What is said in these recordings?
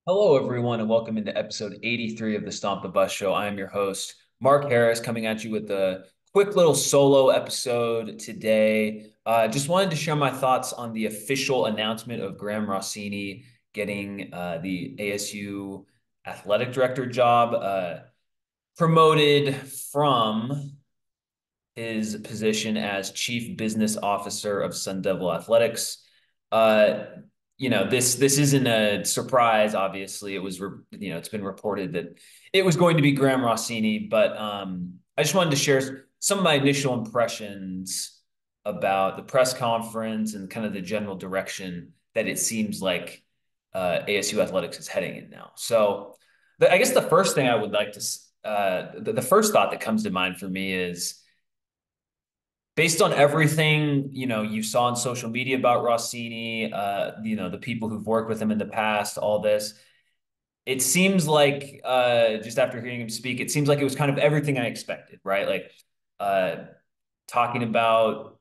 Hello, everyone, and welcome into episode 83 of the Stomp the Bus Show. I am your host, Mark Harris, coming at you with a quick little solo episode today. Just wanted to share my thoughts on the official announcement of Graham Rossini getting the ASU athletic director job promoted from his position as chief business officer of Sun Devil Athletics. Uh, this isn't a surprise. Obviously, it's been reported that it was going to be Graham Rossini, but I just wanted to share some of my initial impressions about the press conference and kind of the general direction that it seems like ASU athletics is heading in now. So, I guess the first thing I would like to, the first thought that comes to mind for me is based on everything you saw on social media about Rossini, the people who've worked with him in the past, all this, it seems like just after hearing him speak, it seems like it was kind of everything I expected, right? Like uh, talking about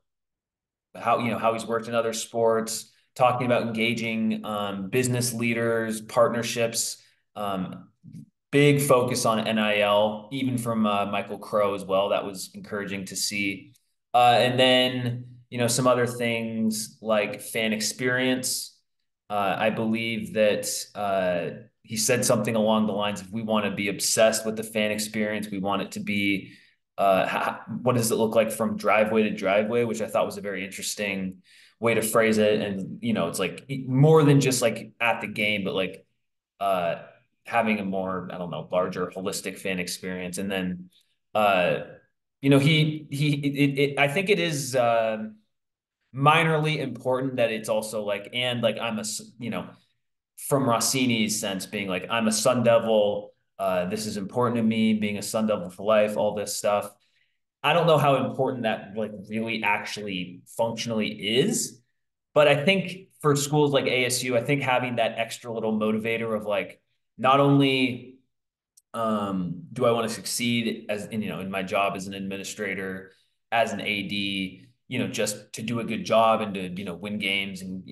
how he's worked in other sports, talking about engaging business leaders, partnerships, um, big focus on NIL, even from Michael Crow as well. That was encouraging to see. And then, some other things like fan experience. I believe that he said something along the lines of, we want to be obsessed with the fan experience. We want it to be, what does it look like from driveway to driveway, which I thought was a very interesting way to phrase it. And, it's like more than just like at the game, but like, uh, having a more, I don't know, larger holistic fan experience. And then, uh, I think it is minorly important that it's also like, and like from Rossini's sense, being like, I'm a Sun Devil. This is important to me, being a Sun Devil for life, all this stuff. I don't know how important that like really actually functionally is, but I think for schools like ASU, I think having that extra little motivator of like, not only do I want to succeed as in my job as an administrator, as an AD, just to do a good job and to win games and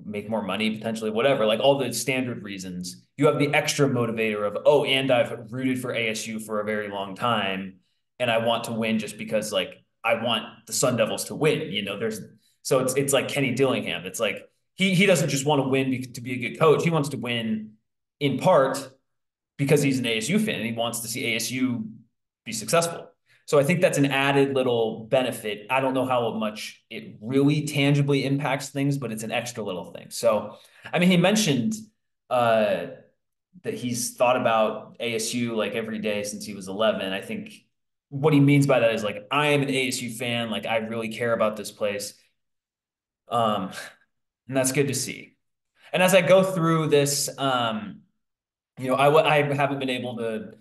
make more money potentially, whatever, like all the standard reasons. You have the extra motivator of, oh, and I've rooted for ASU for a very long time, and I want to win just because like I want the Sun Devils to win. There's so it's like Kenny Dillingham. It's like he doesn't just want to win to be a good coach. He wants to win in part because he's an ASU fan and he wants to see ASU be successful. So I think that's an added little benefit. I don't know how much it really tangibly impacts things, but it's an extra little thing. So, I mean, he mentioned uh, that he's thought about ASU like every day since he was 11. I think what he means by that is like, I am an ASU fan. Like, I really care about this place. Um, and that's good to see. And as I go through this, I haven't been able to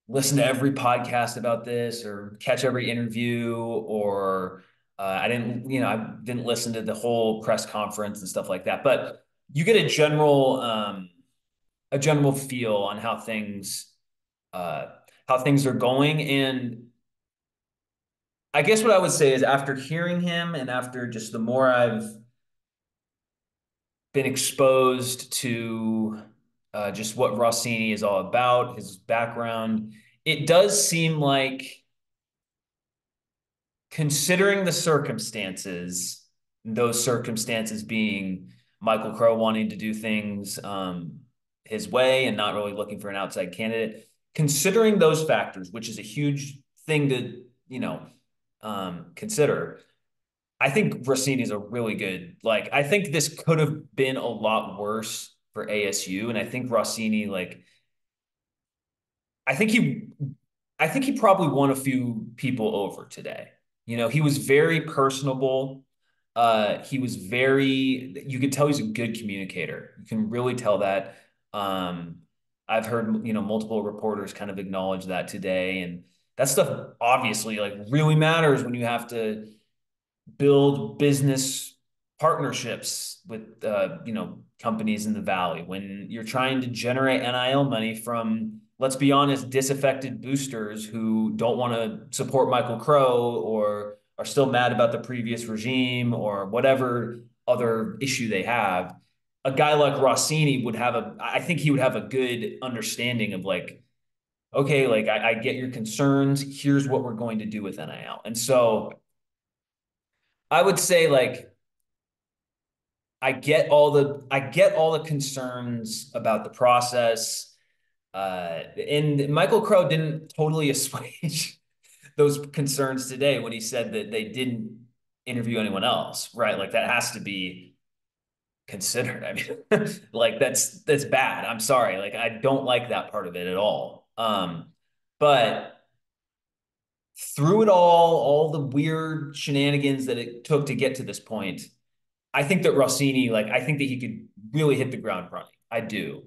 listen to every podcast about this or catch every interview or I didn't listen to the whole press conference and stuff like that. But you get a general feel on uh, how things are going. And I guess what I would say is after hearing him and after just the more I've been exposed to just what Rossini is all about, his background, it does seem like considering the circumstances, those circumstances being Michael Crow wanting to do things his way and not really looking for an outside candidate, considering those factors, which is a huge thing to, consider. I think Rossini is a really good, like, I think this could have been a lot worse for ASU. And I think Rossini, like, I think he I think he probably won a few people over today. He was very personable. He was you could tell he's a good communicator. You can really tell that. Um, I've heard, multiple reporters kind of acknowledge that today. And that stuff obviously like really matters when you have to build business partnerships with companies in the valley when you're trying to generate NIL money from, let's be honest, disaffected boosters who don't want to support Michael Crow or are still mad about the previous regime or whatever other issue they have. a guy like Rossini would have I think he would have a good understanding of like, okay, like I get your concerns. Here's what we're going to do with NIL. And so I would say like I get all the concerns about the process. And Michael Crow didn't totally assuage those concerns today when he said that they didn't interview anyone else, right? Like that has to be considered. I mean, like that's bad. I'm sorry. Like I don't like that part of it at all. But through it all the weird shenanigans that it took to get to this point, I think that Rossini, like, I think that he could really hit the ground running. I do.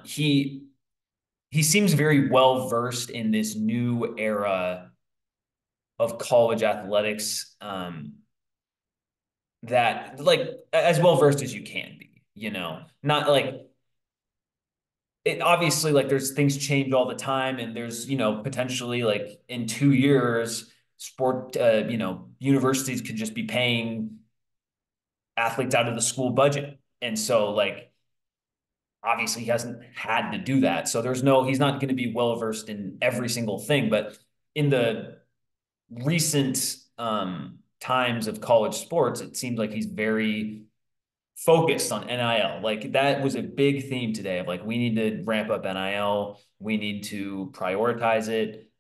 He seems very well versed in this new era of college athletics. That like as well versed as you can be, you know, not like it obviously like there's things change all the time and there's, you know, potentially like in 2 years, sport, universities could just be paying athletes out of the school budget. And so like obviously he hasn't had to do that. So he's not going to be well versed in every single thing. But in the recent times of college sports, it seems like he's very focused on NIL. Like that was a big theme today of like, we need to ramp up NIL. We need to prioritize it.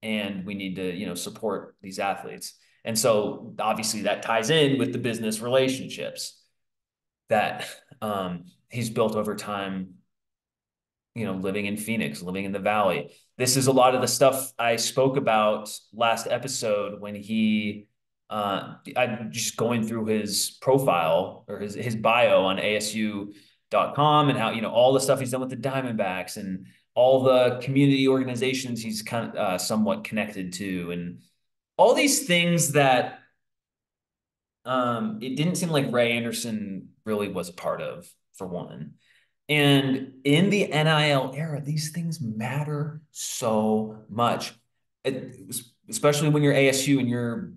And we need to, you know, support these athletes. And so obviously that ties in with the business relationships that he's built over time, you know, living in Phoenix, living in the Valley. This is a lot of the stuff I spoke about last episode when I'm just going through his profile or his bio on ASU.com and how, you know, all the stuff he's done with the Diamondbacks and all the community organizations he's kind of somewhat connected to and all these things that it didn't seem like Ray Anderson really was a part of, for one. And in the NIL era, these things matter so much, especially when you're ASU and you're,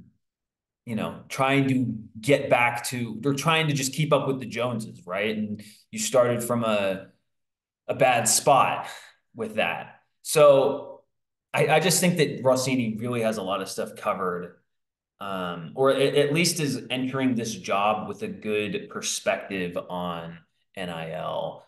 you know, trying to get back to, they're trying to just keep up with the Joneses, right? And you started from a bad spot with that. So I just think that Rossini really has a lot of stuff covered, or at least is entering this job with a good perspective on NIL,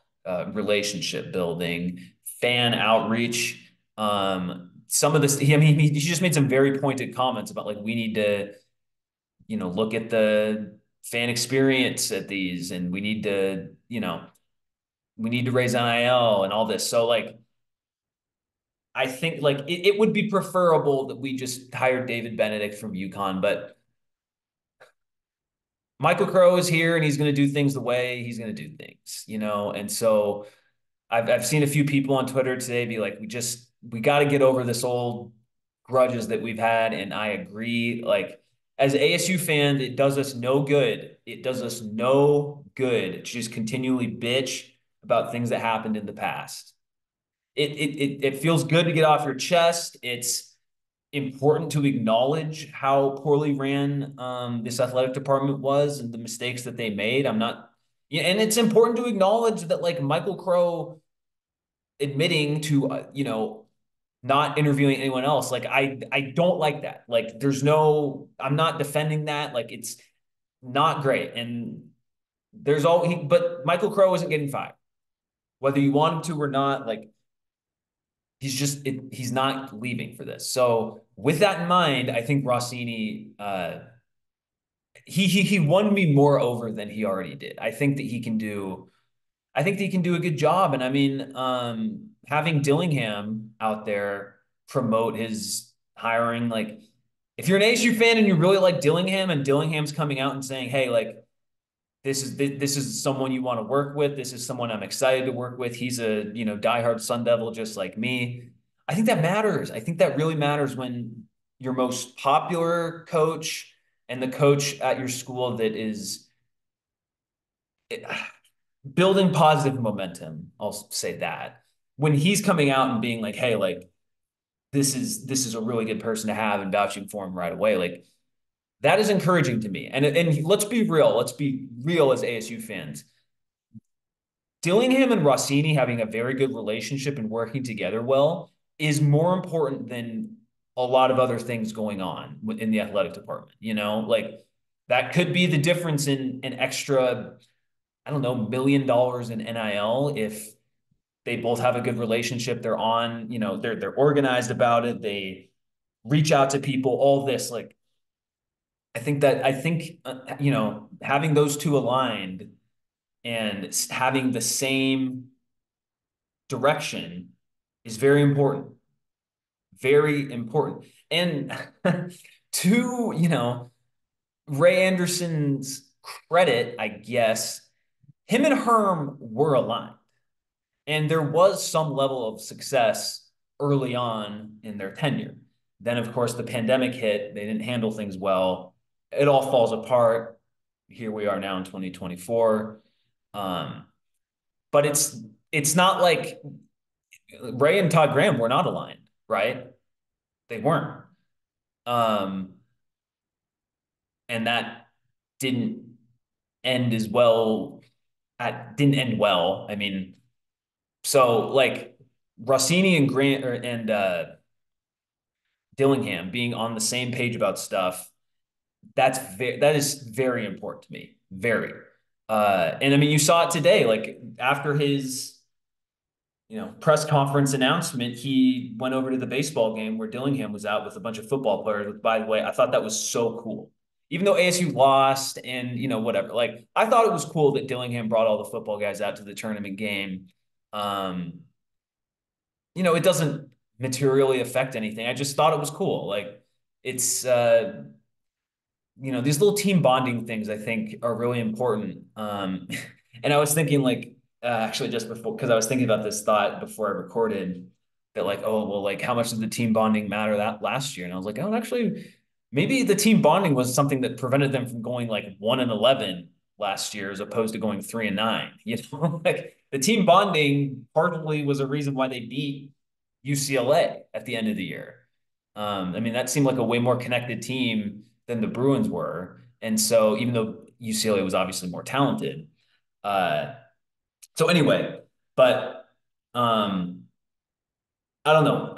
relationship building, fan outreach. Some of this, I mean, he just made some very pointed comments about like we need to, you know, look at the fan experience at these, and we need to, you know, we need to raise NIL and all this. So like, I think like it would be preferable that we just hired David Benedict from UConn, but Michael Crow is here and he's going to do things the way he's going to do things, you know? And so I've seen a few people on Twitter today be like, we got to get over this old grudges that we've had. And I agree. Like, as ASU fans, it does us no good. It does us no good to just continually bitch about things that happened in the past. It feels good to get off your chest. It's important to acknowledge how poorly ran this athletic department was and the mistakes that they made. I'm not, yeah, and it's important to acknowledge that like Michael Crow admitting to you know, not interviewing anyone else. Like I don't like that. Like there's no, I'm not defending that. Like it's not great. And there's all but Michael Crow isn't getting fired, whether you want him to or not. Like he's not leaving for this. So with that in mind, I think Rossini he won me more over than he already did. I think that he can do a good job. And I mean, having Dillingham out there promote his hiring, like if you're an ASU fan and you really like Dillingham and Dillingham's coming out and saying, hey, like this is someone you want to work with. This is someone I'm excited to work with. He's a, you know, diehard Sun Devil just like me. I think that matters. I think that really matters when your most popular coach and the coach at your school that is building positive momentum. I'll say that when he's coming out and being like, "Hey, like this is a really good person to have," and vouching for him right away. Like That is encouraging to me. And let's be real. Let's be real as ASU fans. Dillingham and Rossini having a very good relationship and working together well is more important than a lot of other things going on in the athletic department. Like that could be the difference in an extra, I don't know, $1 million in NIL if they both have a good relationship. They're on, they're organized about it. They reach out to people, all this. Like, I think having those two aligned and having the same direction is very important. Very important. And to, Ray Anderson's credit, I guess, him and Herm were aligned. And there was some level of success early on in their tenure. Then, of course, the pandemic hit. They didn't handle things well. It all falls apart. Here we are now in 2024. Um, but it's not like Ray and Todd Graham were not aligned, right? They weren't. Um, and that didn't end as well. Didn't end well. I mean, so like Rossini and Grant and Dillingham being on the same page about stuff, that is very important to me. Very. And I mean, you saw it today. Like after his press conference announcement, he went over to the baseball game where Dillingham was out with a bunch of football players. By the way, I thought that was so cool. Even though ASU lost and whatever, like I thought it was cool that Dillingham brought all the football guys out to the tournament game. Um, it doesn't materially affect anything. I just thought it was cool. Like it's these little team bonding things I think are really important. And I was thinking like actually just before because I was thinking about this thought before I recorded that like, oh well, like how much did the team bonding matter that last year? And I was like, oh, actually, maybe the team bonding was something that prevented them from going like 1-11 last year as opposed to going 3-9. Like the team bonding partly was a reason why they beat UCLA at the end of the year. I mean, that seemed like a way more connected team than the Bruins were. And so even though UCLA was obviously more talented, uh, so anyway, but um, I don't know.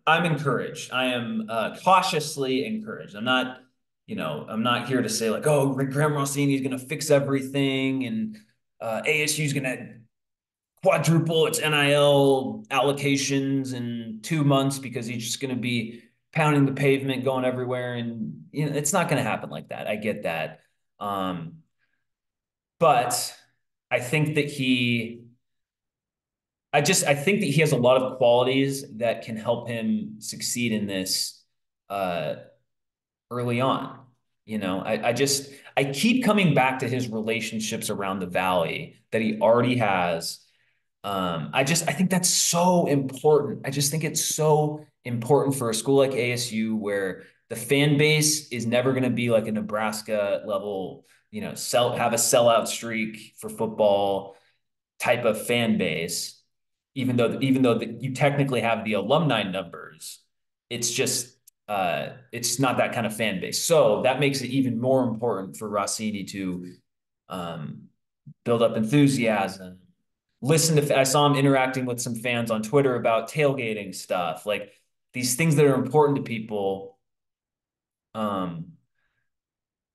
I'm encouraged. I am cautiously encouraged. I'm not here to say like, oh, Graham Rossini is going to fix everything and ASU is going to quadruple its NIL allocations in 2 months because he's just going to be pounding the pavement, going everywhere, and it's not going to happen like that. I get that, um, but I think that I think that he has a lot of qualities that can help him succeed in this uh, early on. I keep coming back to his relationships around the valley that he already has. I think that's so important. I just think it's so important for a school like ASU where the fan base is never going to be like a Nebraska level, have a sellout streak for football type of fan base. Even though you technically have the alumni numbers, it's just it's not that kind of fan base. So that makes it even more important for Rossini to um, build up enthusiasm. I saw him interacting with some fans on Twitter about tailgating stuff, like these things that are important to people. Um,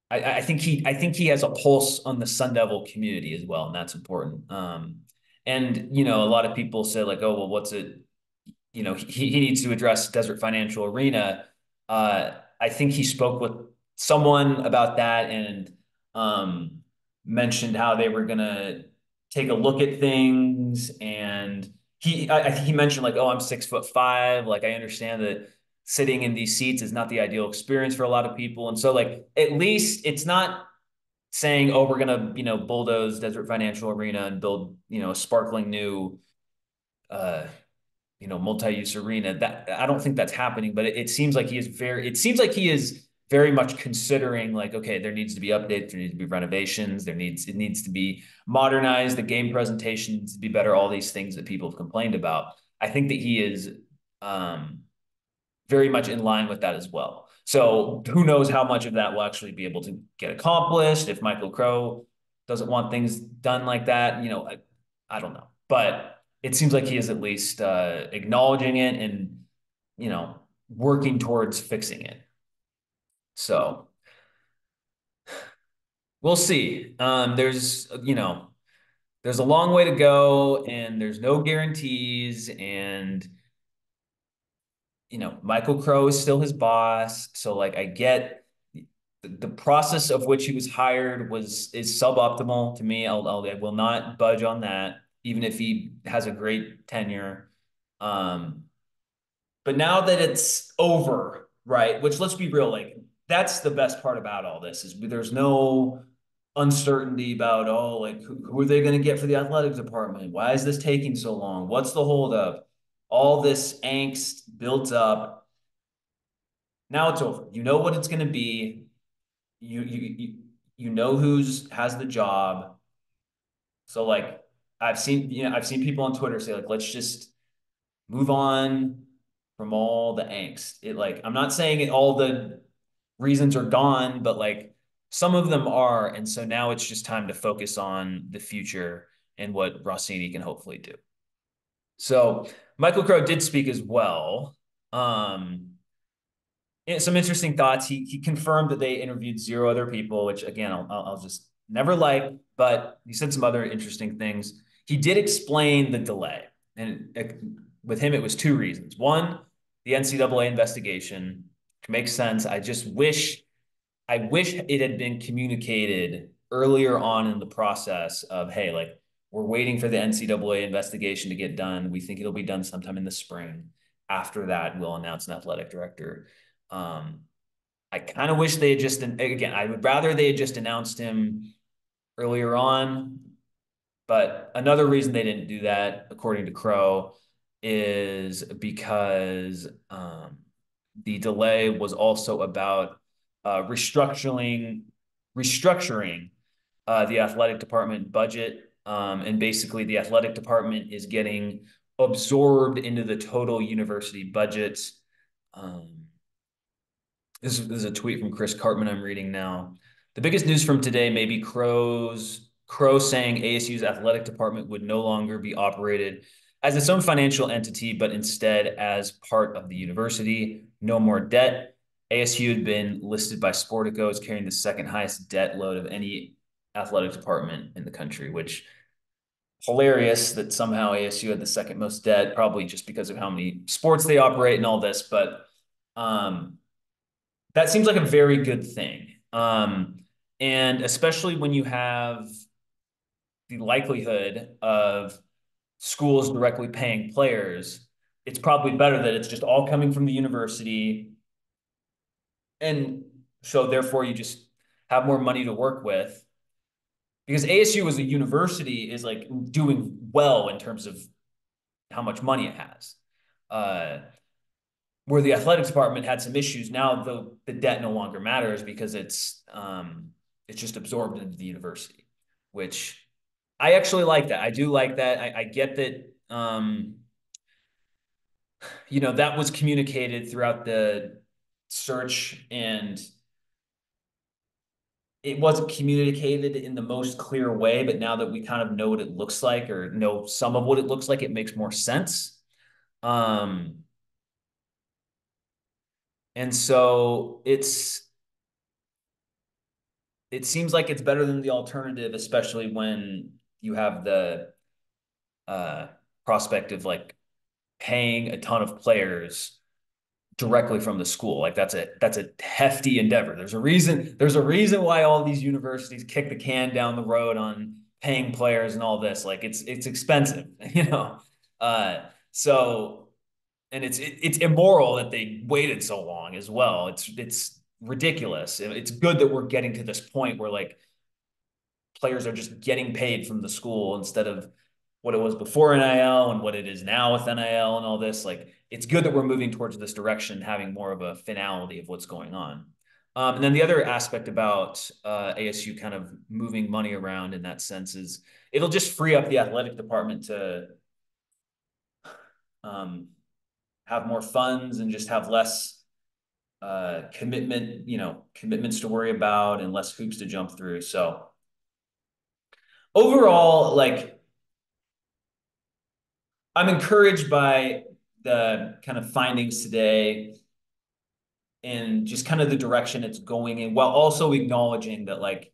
I think he has a pulse on the Sun Devil community as well, and that's important. And a lot of people say like, oh well, what's it? He needs to address Desert Financial Arena. I think he spoke with someone about that and mentioned how they were gonna take a look at things. And I think he mentioned like, oh, I'm 6'5". Like I understand that sitting in these seats is not the ideal experience for a lot of people. And so like at least it's not saying, oh, we're gonna bulldoze Desert Financial Arena and build a sparkling new uh multi-use arena. That I don't think that's happening, but it seems like he is very much considering like, okay, there needs to be updates, there needs to be renovations, it needs to be modernized, the game presentation needs to be better, all these things that people have complained about. I think that he is very much in line with that as well. So who knows how much of that will actually be able to get accomplished if Michael Crow doesn't want things done like that. I don't know, but it seems like he is at least acknowledging it and working towards fixing it. So we'll see. There's a long way to go, and there's no guarantees, and Michael Crow is still his boss. So like I get the process of which he was hired is suboptimal to me. I will not budge on that, even if he has a great tenure. Um, but now that it's over, right? Which let's be real, like that's the best part about all this is there's no uncertainty about like who are they going to get for the athletic department? Why is this taking so long? What's the holdup? All this angst built up. Now it's over. You know what it's going to be. You know who's has the job. So like I've seen people on Twitter say like let's just move on from all the angst. It like I'm not saying all the reasons are gone, but like some of them are, and so now it's just time to focus on the future and what Rossini can hopefully do. So Michael Crow did speak as well. Um, some interesting thoughts. He confirmed that they interviewed zero other people, which again I'll just never like. But he said some other interesting things. He did explain the delay, and with him it was two reasons. One, the NCAA investigation, which makes sense. I wish it had been communicated earlier on in the process of, hey, like we're waiting for the NCAA investigation to get done. We think it'll be done sometime in the spring. After that, we'll announce an athletic director. Um, I kind of wish they had just, again, I would rather they had just announced him earlier on. But another reason they didn't do that, according to Crow, is because the delay was also about restructuring the athletic department budget. And basically, the athletic department is getting absorbed into the total university budget. Um, this is a tweet from Chris Cartman I'm reading now. The biggest news from today may be Crow saying ASU's athletic department would no longer be operated as its own financial entity, but instead as part of the university. No more debt. ASU had been listed by Sportico as carrying the second highest debt load of any athletic department in the country, which hilarious that somehow ASU had the second most debt, probably just because of how many sports they operate and all this. But um, that seems like a very good thing. And especially when you have the likelihood of schools directly paying players, it's probably better that it's just all coming from the university. And so therefore you just have more money to work with because ASU as a university is like doing well in terms of how much money it has. Uh, where the athletics department had some issues. Now the debt no longer matters because it's just absorbed into the university, which I actually like that. I do like that. I get that that was communicated throughout the search and it wasn't communicated in the most clear way, but now that we kind of know what it looks like or know some of what it looks like, it makes more sense. Um, and so it seems like it's better than the alternative, especially when you have the uh, prospect of like paying a ton of players directly from the school. Like that's a hefty endeavor. There's a reason why all these universities kick the can down the road on paying players and all this. Like it's expensive, you know. So and it's immoral that they waited so long as well. It's ridiculous. It's good that we're getting to this point where like players are just getting paid from the school instead of what it was before NIL and what it is now with NIL and all this. Like, it's good that we're moving towards this direction, having more of a finality of what's going on. And then the other aspect about ASU kind of moving money around in that sense is it'll just free up the athletic department to um, have more funds and just have less commitment, commitments to worry about and less hoops to jump through. So overall, like I'm encouraged by the kind of findings today and just kind of the direction it's going in, while also acknowledging that like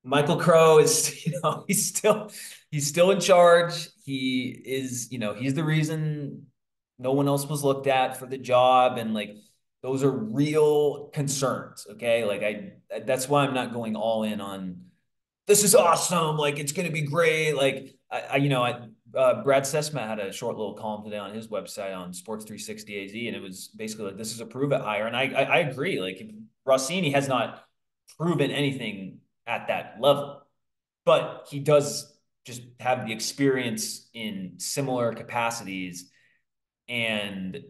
Michael Crow is, he's still in charge. He is, he's the reason no one else was looked at for the job. And like those are real concerns. Okay. Like that's why I'm not going all in on this is awesome. Like it's going to be great. Like Brad Sesma had a short little column today on his website on Sports 360 AZ, and it was basically like this is a prove it hire, and I agree. Like Rossini has not proven anything at that level, but he does just have the experience in similar capacities, and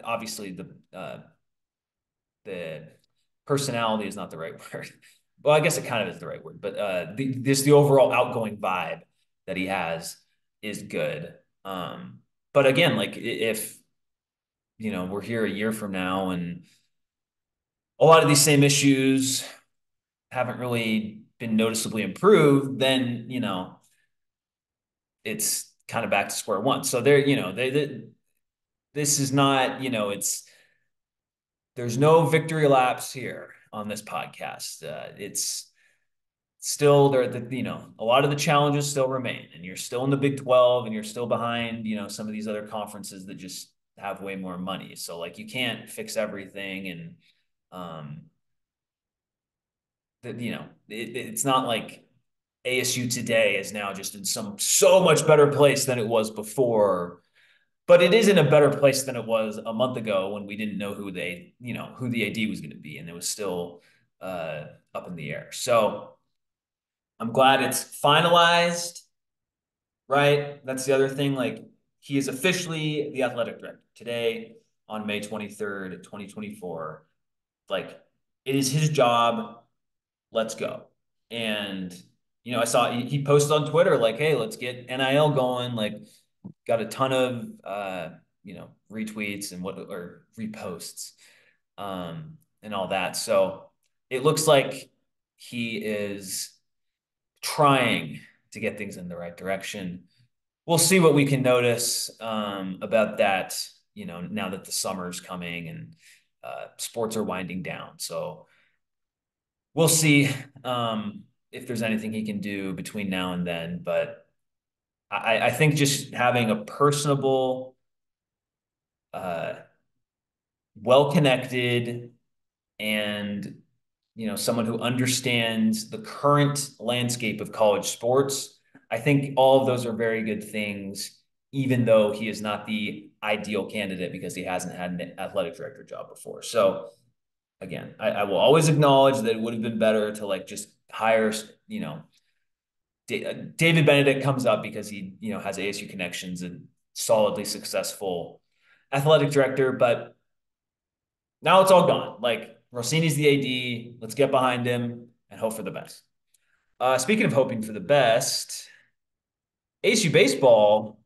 obviously the personality is not the right word. Well, I guess it kind of is the right word, but the overall outgoing vibe that he has is good. But again, like if we're here a year from now and a lot of these same issues haven't really been noticeably improved, then it's kind of back to square one. So there, this is not, there's no victory laps here on this podcast. It's still there. A lot of the challenges still remain, and you're still in the Big 12, and you're still behind, some of these other conferences that just have way more money. So like you can't fix everything, and that it's not like ASU today is now just in some so much better place than it was before, but it is in a better place than it was a month ago when we didn't know who the AD was going to be, and it was still up in the air. So I'm glad it's finalized, right? That's the other thing. Like he is officially the athletic director today on May 23rd, 2024. Like it is his job. Let's go. And I saw he posted on Twitter like, "Hey, let's get NIL going." Like, got a ton of retweets and or reposts, and all that. So it looks like he is trying to get things in the right direction. We'll see what we can notice about that. Now that the summer's coming and sports are winding down, so we'll see if there's anything he can do between now and then. But I think just having a personable, uh, well-connected, and someone who understands the current landscape of college sports, I think all of those are very good things, even though he is not the ideal candidate because he hasn't had an athletic director job before. So again, I will always acknowledge that it would have been better to like just hire, David Benedict comes up because he, has ASU connections and solidly successful athletic director, but now it's all gone. Like Rossini's the AD. Let's get behind him and hope for the best. Speaking of hoping for the best, ASU baseball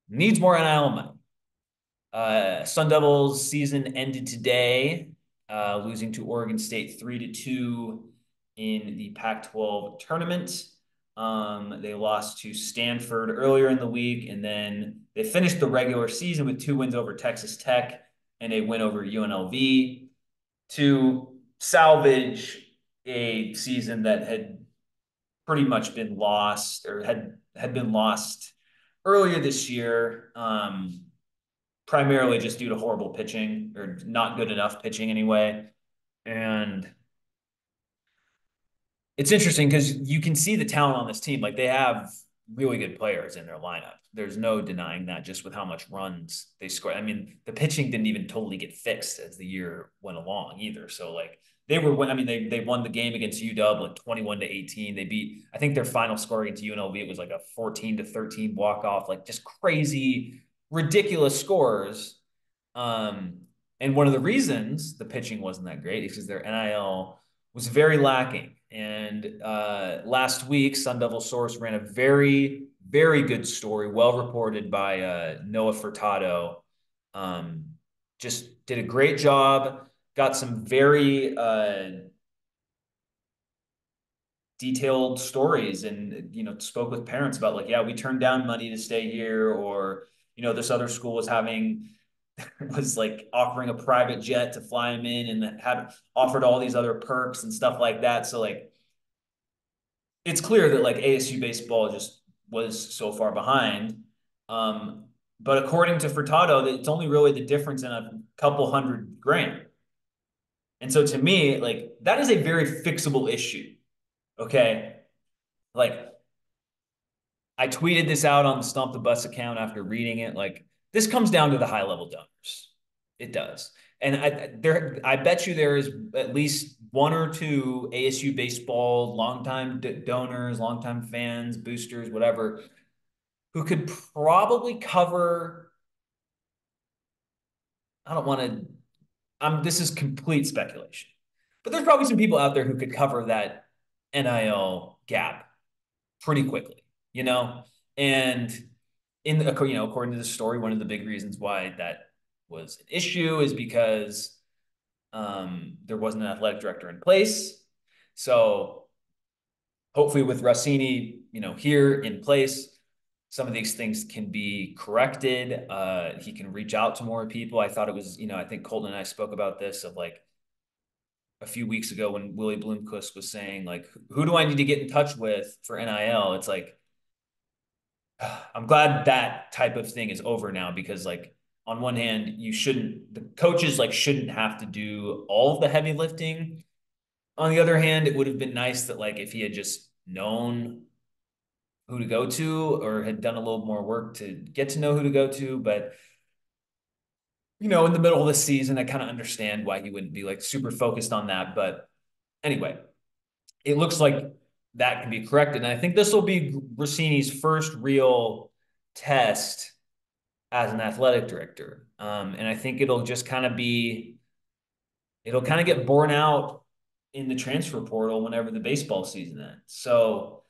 needs more NIL money. Sun Devils season ended today, losing to Oregon State 3-2 in the Pac-12 tournament. They lost to Stanford earlier in the week, and then they finished the regular season with 2 wins over Texas Tech and a win over UNLV to salvage a season that had pretty much been lost or had been lost earlier this year. Primarily just due to horrible pitching or not good enough pitching anyway. And it's interesting because you can see the talent on this team. Like they have really good players in their lineup. There's no denying that just with how much runs they score. I mean, the pitching didn't even totally get fixed as the year went along either. So like they won the game against UW like 21-18. They beat, I think their final score against UNLV, it was like a 14-13 walk-off, like just crazy, ridiculous scores. Um, and one of the reasons the pitching wasn't that great is because their NIL was very lacking. And last week, Sun Devil Source ran a very, very good story, well reported by Noah Furtado, Um, just did a great job. Got some very detailed stories, and spoke with parents about like, yeah, we turned down money to stay here, or this other school was having was like offering a private jet to fly him in, and had offered all these other perks and stuff like that. So like it's clear that like ASU baseball just was so far behind. Um, but according to Furtado, it's only really the difference in a couple hundred grand. And so to me, like that is a very fixable issue. Okay. Like I tweeted this out on the Stump the Bus account after reading it. Like this comes down to the high level donors. It does. And I bet you there is at least one or two ASU baseball longtime donors, longtime fans, boosters, whatever, who could probably cover. I don't want to. This is complete speculation, but there's probably some people out there who could cover that NIL gap pretty quickly. You know, and according to the story, one of the big reasons why that was an issue is because there wasn't an athletic director in place. So hopefully, with Rossini, here in place, some of these things can be corrected. He can reach out to more people. I thought it was, I think Colton and I spoke about this of like a few weeks ago when Willie Bloomquist was saying like, who do I need to get in touch with for NIL? It's like I'm glad that type of thing is over now because like on one hand, the coaches like shouldn't have to do all of the heavy lifting. On the other hand, it would have been nice that like if he had just known who to go to or had done a little more work to get to know who to go to. But in the middle of the season, I kind of understand why he wouldn't be like super focused on that. But anyway, it looks like that can be corrected. And I think this will be Rossini's first real test as an athletic director. And I think it'll kind of get borne out in the transfer portal whenever the baseball season ends. So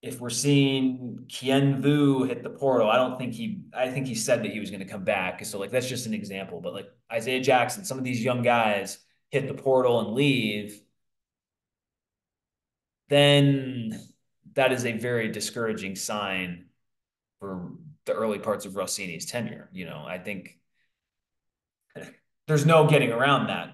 if we're seeing Kien Vu hit the portal, I think he said that he was going to come back. So like, that's just an example, but like Isaiah Jackson, some of these young guys hit the portal and leave, then that is a very discouraging sign for the early parts of Rossini's tenure. I think there's no getting around that.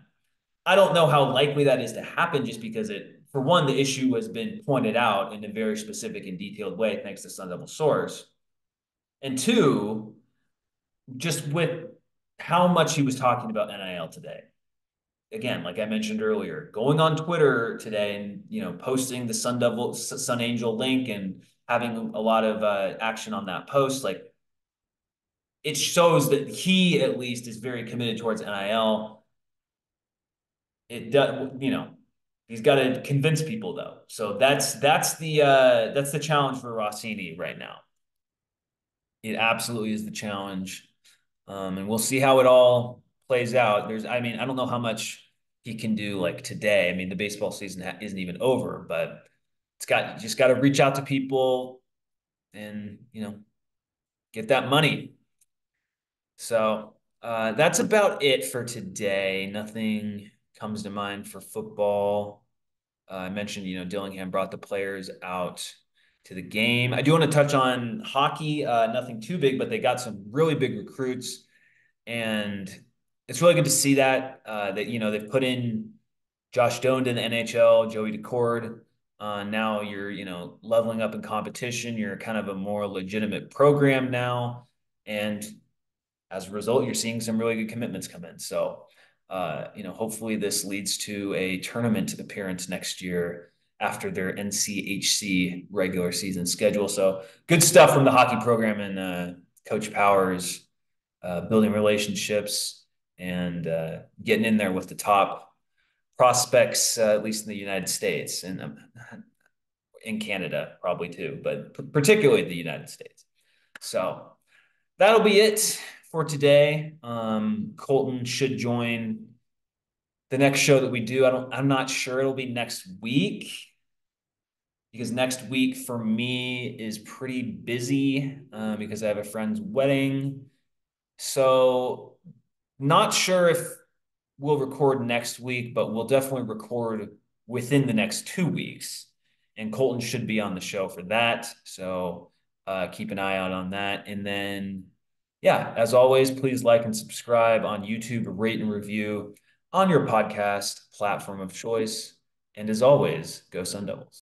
I don't know how likely that is to happen just because for one, the issue has been pointed out in a very specific and detailed way, thanks to Sun Devil Source. And two, just with how much he was talking about NIL today. Again, like I mentioned earlier, going on Twitter today and posting the Sun Angel link and having a lot of action on that post, like it shows that he at least is very committed towards NIL. It does, he's got to convince people though. So that's the challenge for Rossini right now. It absolutely is the challenge. And we'll see how it all plays out. I mean, I don't know how much he can do like today. I mean, the baseball season isn't even over, but you just got to reach out to people and, get that money. So that's about it for today. Nothing comes to mind for football. I mentioned, Dillingham brought the players out to the game. I do want to touch on hockey. Nothing too big, but they got some really big recruits, and it's really good to see that they've put in Josh Doan in the NHL, Joey Decord. Now you're leveling up in competition. You're kind of a more legitimate program now, and as a result, you're seeing some really good commitments come in. So, hopefully this leads to a tournament appearance next year after their NCHC regular season schedule. So good stuff from the hockey program and Coach Powers, building relationships and getting in there with the top prospects, at least in the United States and in Canada probably too, but particularly the United States. So that'll be it for today. Colton should join the next show that we do. I'm not sure it'll be next week because next week for me is pretty busy because I have a friend's wedding. So not sure if we'll record next week, but we'll definitely record within the next 2 weeks. And Colton should be on the show for that. So keep an eye out on that. And then, yeah, as always, please like and subscribe on YouTube, rate and review on your podcast platform of choice. And as always, go Sun Devils.